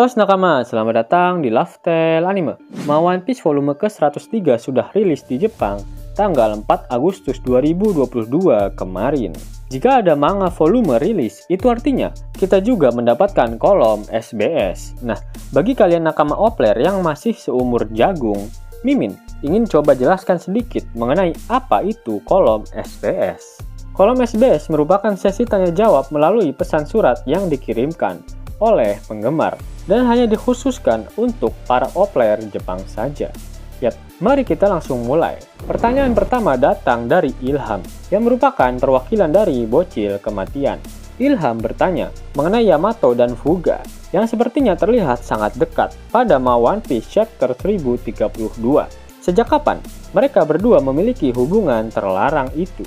Halo nakama, selamat datang di Lifestyle Anime. One Piece volume ke-103 sudah rilis di Jepang tanggal 4 Agustus 2022 kemarin. Jika ada manga volume rilis, itu artinya kita juga mendapatkan kolom SBS. Nah, bagi kalian nakama Opler yang masih seumur jagung, Mimin ingin coba jelaskan sedikit mengenai apa itu kolom SBS. Kolom SBS merupakan sesi tanya jawab melalui pesan surat yang dikirimkan oleh penggemar dan hanya dikhususkan untuk para Opler Jepang saja. Yap, mari kita langsung mulai. Pertanyaan pertama datang dari Ilham, yang merupakan perwakilan dari bocil kematian. Ilham bertanya mengenai Yamato dan Fuga, yang sepertinya terlihat sangat dekat pada One Piece Chapter 1032. Sejak kapan mereka berdua memiliki hubungan terlarang itu?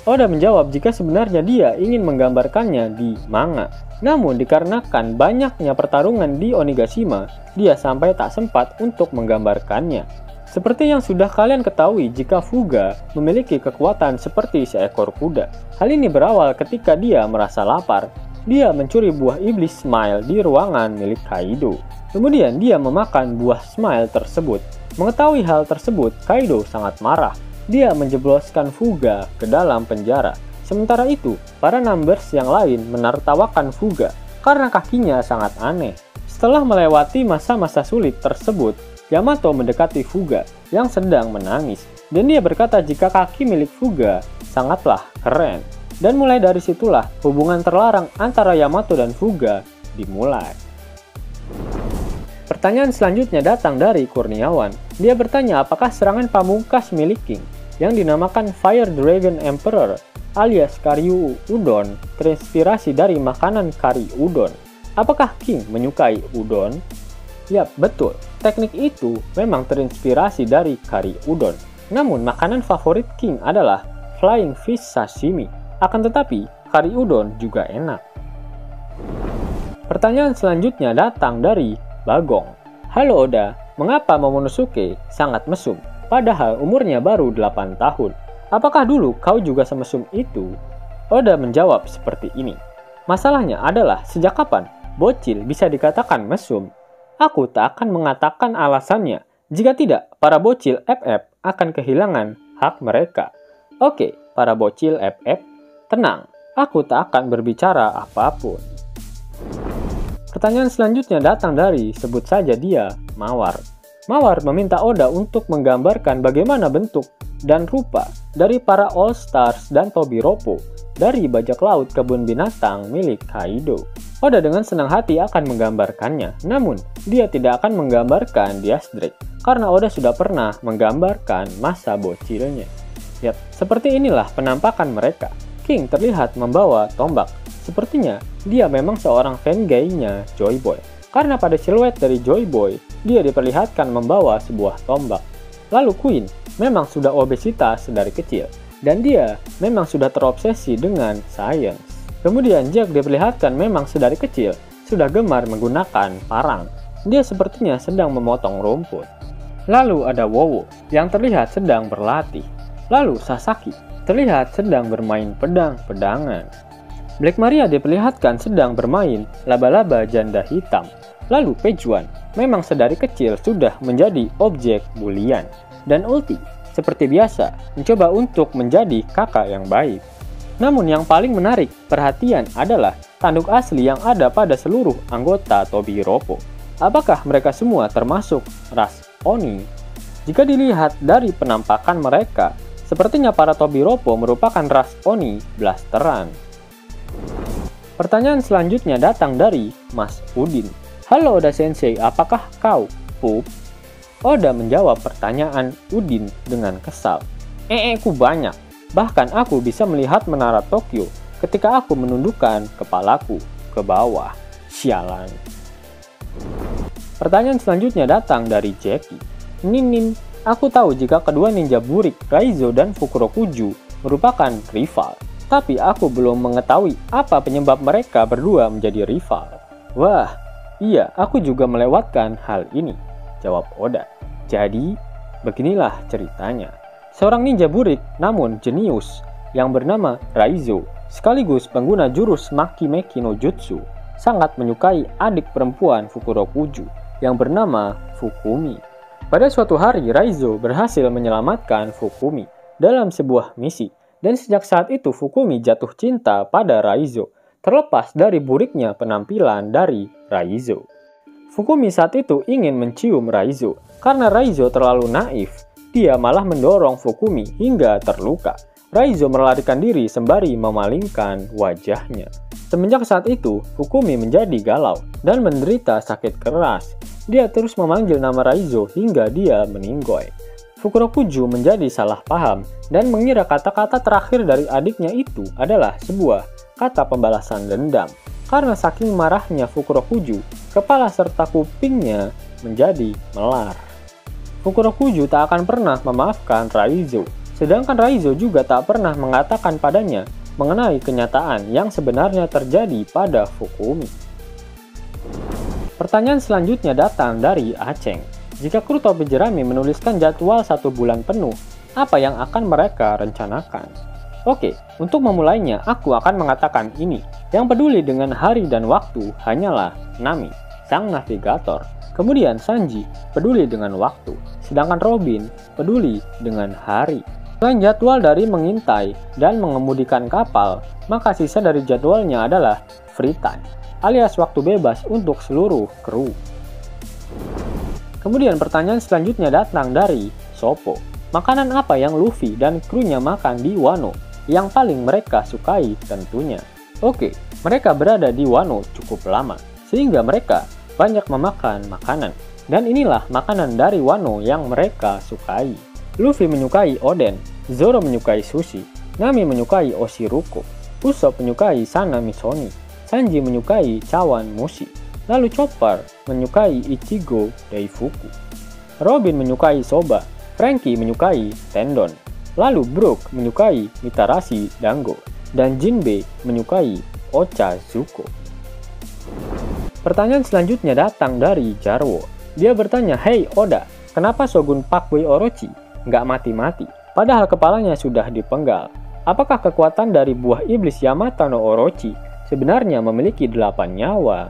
Oda menjawab jika sebenarnya dia ingin menggambarkannya di manga. Namun dikarenakan banyaknya pertarungan di Onigashima, dia sampai tak sempat untuk menggambarkannya. Seperti yang sudah kalian ketahui jika Fuga memiliki kekuatan seperti seekor kuda. Hal ini berawal ketika dia merasa lapar. Dia mencuri buah iblis Smile di ruangan milik Kaido. Kemudian dia memakan buah Smile tersebut. Mengetahui hal tersebut, Kaido sangat marah. Dia menjebloskan Fuga ke dalam penjara. Sementara itu, para Numbers yang lain menertawakan Fuga karena kakinya sangat aneh. Setelah melewati masa-masa sulit tersebut, Yamato mendekati Fuga yang sedang menangis. Dan dia berkata jika kaki milik Fuga sangatlah keren. Dan mulai dari situlah hubungan terlarang antara Yamato dan Fuga dimulai. Pertanyaan selanjutnya datang dari Kurniawan. Dia bertanya apakah serangan pamungkas milik King yang dinamakan Fire Dragon Emperor alias Karyu Udon terinspirasi dari makanan kari udon. Apakah King menyukai udon? Yap, betul. Teknik itu memang terinspirasi dari kari udon. Namun makanan favorit King adalah Flying Fish Sashimi. Akan tetapi, kari udon juga enak. Pertanyaan selanjutnya datang dari Bagong. Halo Oda, mengapa Momonosuke sangat mesum? Padahal umurnya baru 8 tahun. Apakah dulu kau juga semesum itu? Oda menjawab seperti ini. Masalahnya adalah sejak kapan bocil bisa dikatakan mesum? Aku tak akan mengatakan alasannya. Jika tidak, para bocil FF akan kehilangan hak mereka. Oke, para bocil FF, tenang. Aku tak akan berbicara apapun. Pertanyaan selanjutnya datang dari sebut saja dia Mawar. Mawar meminta Oda untuk menggambarkan bagaimana bentuk dan rupa dari para All Stars dan Tobiropo dari bajak laut kebun binatang milik Kaido. Oda dengan senang hati akan menggambarkannya, namun dia tidak akan menggambarkan Dias Drake karena Oda sudah pernah menggambarkan masa bocilnya. Yap, seperti inilah penampakan mereka. King terlihat membawa tombak. Sepertinya dia memang seorang fan gay-nya Joy Boy. Karena pada siluet dari Joy Boy, dia diperlihatkan membawa sebuah tombak. Lalu Queen memang sudah obesitas dari kecil, dan dia memang sudah terobsesi dengan science. Kemudian Jack diperlihatkan memang sedari kecil sudah gemar menggunakan parang. Dia sepertinya sedang memotong rumput. Lalu ada Wowo yang terlihat sedang berlatih. Lalu Sasaki terlihat sedang bermain pedang-pedangan. Black Maria diperlihatkan sedang bermain laba-laba janda hitam. Lalu Pejuan memang sedari kecil sudah menjadi objek bulian. Dan Ulti seperti biasa mencoba untuk menjadi kakak yang baik. Namun yang paling menarik perhatian adalah tanduk asli yang ada pada seluruh anggota Tobiropo. Apakah mereka semua termasuk ras Oni? Jika dilihat dari penampakan mereka, sepertinya para Tobiropo merupakan ras Oni blasteran. Pertanyaan selanjutnya datang dari Mas Udin. Halo Oda Sensei, apakah kau pup? Oda menjawab pertanyaan Udin dengan kesal. Ku banyak. Bahkan aku bisa melihat menara Tokyo ketika aku menundukkan kepalaku ke bawah. Sialan. Pertanyaan selanjutnya datang dari Jackie. Nin, aku tahu jika kedua ninja burik Raizo dan Fukurokuju merupakan rival. Tapi aku belum mengetahui apa penyebab mereka berdua menjadi rival. Wah, iya, aku juga melewatkan hal ini, jawab Oda. Jadi, beginilah ceritanya. Seorang ninja burik namun jenius yang bernama Raizo, sekaligus pengguna jurus Maki Meki no Jutsu, sangat menyukai adik perempuan Fukurokuju yang bernama Fukumi. Pada suatu hari, Raizo berhasil menyelamatkan Fukumi dalam sebuah misi, dan sejak saat itu Fukumi jatuh cinta pada Raizo, terlepas dari buruknya penampilan dari Raizo. Fukumi saat itu ingin mencium Raizo, karena Raizo terlalu naif. Dia malah mendorong Fukumi hingga terluka. Raizo melarikan diri sembari memalingkan wajahnya. Semenjak saat itu, Fukumi menjadi galau dan menderita sakit keras. Dia terus memanggil nama Raizo hingga dia meninggoy. Fukurokuju menjadi salah paham dan mengira kata-kata terakhir dari adiknya itu adalah sebuah kata pembalasan dendam. Karena saking marahnya Fukurokuju, kepala serta kupingnya menjadi melar. Fukurokuju tak akan pernah memaafkan Raizo, sedangkan Raizo juga tak pernah mengatakan padanya mengenai kenyataan yang sebenarnya terjadi pada Fukumi. Pertanyaan selanjutnya datang dari Aceng. Jika kru topi jerami menuliskan jadwal 1 bulan penuh, apa yang akan mereka rencanakan? Oke, untuk memulainya, aku akan mengatakan ini. Yang peduli dengan hari dan waktu hanyalah Nami, sang navigator. Kemudian Sanji peduli dengan waktu, sedangkan Robin peduli dengan hari. Selain jadwal dari mengintai dan mengemudikan kapal, maka sisa dari jadwalnya adalah free time, alias waktu bebas untuk seluruh kru. Kemudian pertanyaan selanjutnya datang dari Sopo. Makanan apa yang Luffy dan krunya makan di Wano yang paling mereka sukai tentunya? Oke, mereka berada di Wano cukup lama, sehingga mereka banyak memakan makanan. Dan inilah makanan dari Wano yang mereka sukai. Luffy menyukai oden, Zoro menyukai sushi, Nami menyukai oshiruko, Usopp menyukai sana misoni, Sanji menyukai cawan mushi, lalu Chopper menyukai ichigo daifuku, Robin menyukai soba, Franky menyukai tendon, lalu Brook menyukai mitarashi dango, dan Jinbei menyukai ochazuko. Pertanyaan selanjutnya datang dari Jarwo. Dia bertanya, "Hei Oda, kenapa Shogun Pakboy Orochi nggak mati-mati? Padahal kepalanya sudah dipenggal. Apakah kekuatan dari buah iblis Yamata no Orochi sebenarnya memiliki 8 nyawa?"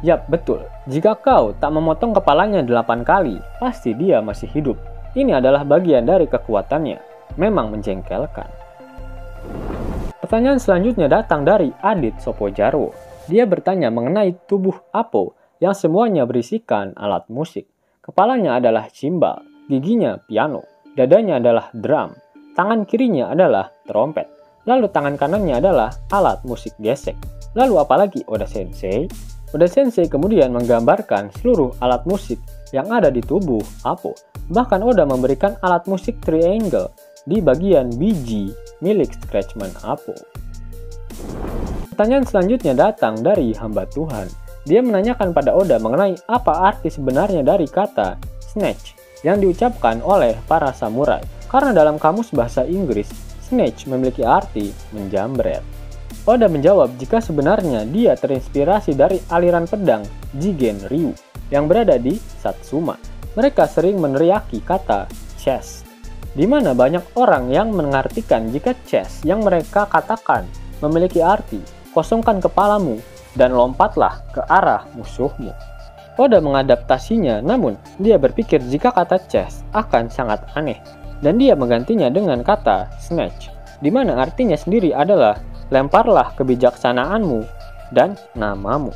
Yap, betul. Jika kau tak memotong kepalanya 8 kali, pasti dia masih hidup. Ini adalah bagian dari kekuatannya. Memang menjengkelkan. Pertanyaan selanjutnya datang dari Adit Sopo Jarwo. Dia bertanya mengenai tubuh Apo yang semuanya berisikan alat musik. Kepalanya adalah cimbal, giginya piano, dadanya adalah drum, tangan kirinya adalah trompet, lalu tangan kanannya adalah alat musik gesek. Lalu apalagi Oda Sensei? Oda Sensei kemudian menggambarkan seluruh alat musik yang ada di tubuh Apo. Bahkan Oda memberikan alat musik triangle di bagian biji milik Scratchman Apo. Pertanyaan selanjutnya datang dari hamba Tuhan. Dia menanyakan pada Oda mengenai apa arti sebenarnya dari kata snatch yang diucapkan oleh para samurai. Karena dalam kamus bahasa Inggris, snatch memiliki arti menjambret. Oda menjawab jika sebenarnya dia terinspirasi dari aliran pedang Jigen Ryu yang berada di Satsuma. Mereka sering meneriaki kata chest, di mana banyak orang yang mengartikan jika chest yang mereka katakan memiliki arti kosongkan kepalamu dan lompatlah ke arah musuhmu. Oda mengadaptasinya, namun dia berpikir jika kata chest akan sangat aneh, dan dia menggantinya dengan kata snatch, di mana artinya sendiri adalah lemparlah kebijaksanaanmu dan namamu.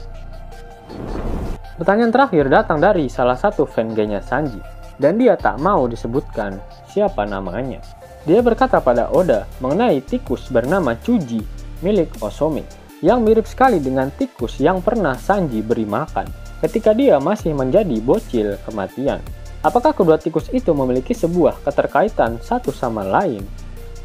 Pertanyaan terakhir datang dari salah satu fan-nya Sanji, dan dia tak mau disebutkan siapa namanya. Dia berkata pada Oda mengenai tikus bernama Chuji milik Osome, yang mirip sekali dengan tikus yang pernah Sanji beri makan ketika dia masih menjadi bocil kematian. Apakah kedua tikus itu memiliki sebuah keterkaitan satu sama lain?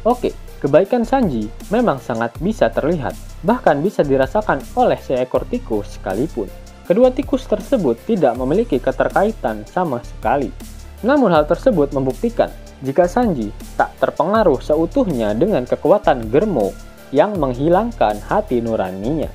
Oke, kebaikan Sanji memang sangat bisa terlihat, bahkan bisa dirasakan oleh seekor tikus sekalipun. Kedua tikus tersebut tidak memiliki keterkaitan sama sekali. Namun hal tersebut membuktikan jika Sanji tak terpengaruh seutuhnya dengan kekuatan Germo yang menghilangkan hati nuraninya.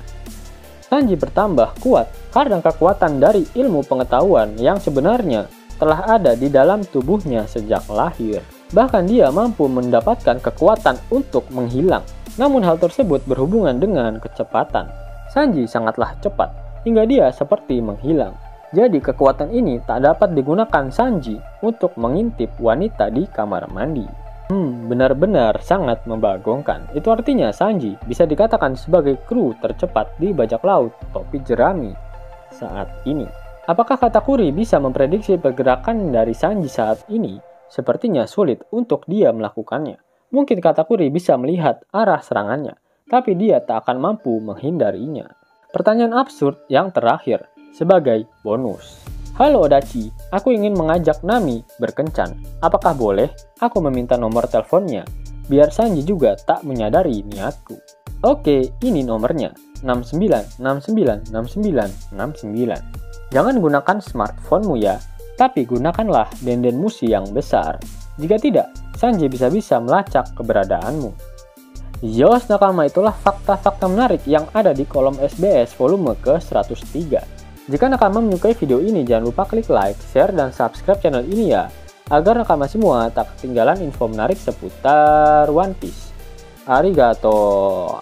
Sanji bertambah kuat karena kekuatan dari ilmu pengetahuan yang sebenarnya telah ada di dalam tubuhnya sejak lahir. Bahkan dia mampu mendapatkan kekuatan untuk menghilang. Namun hal tersebut berhubungan dengan kecepatan. Sanji sangatlah cepat. hingga dia seperti menghilang. Jadi kekuatan ini tak dapat digunakan Sanji untuk mengintip wanita di kamar mandi. Benar-benar sangat membagongkan. Itu artinya Sanji bisa dikatakan sebagai kru tercepat di bajak laut topi jerami saat ini. Apakah Katakuri bisa memprediksi pergerakan dari Sanji saat ini? Sepertinya sulit untuk dia melakukannya. Mungkin Katakuri bisa melihat arah serangannya, tapi dia tak akan mampu menghindarinya. Pertanyaan absurd yang terakhir, sebagai bonus. Halo Odachi, aku ingin mengajak Nami berkencan. Apakah boleh? Aku meminta nomor teleponnya, biar Sanji juga tak menyadari niatku. Oke, ini nomornya, 69696969. Jangan gunakan smartphone-mu ya, tapi gunakanlah denden musi yang besar. Jika tidak, Sanji bisa-bisa melacak keberadaanmu. Yos nakama, itulah fakta-fakta menarik yang ada di kolom SBS volume ke-103. Jika nakama menyukai video ini, jangan lupa klik like, share, dan subscribe channel ini ya, agar nakama semua tak ketinggalan info menarik seputar One Piece. Arigato!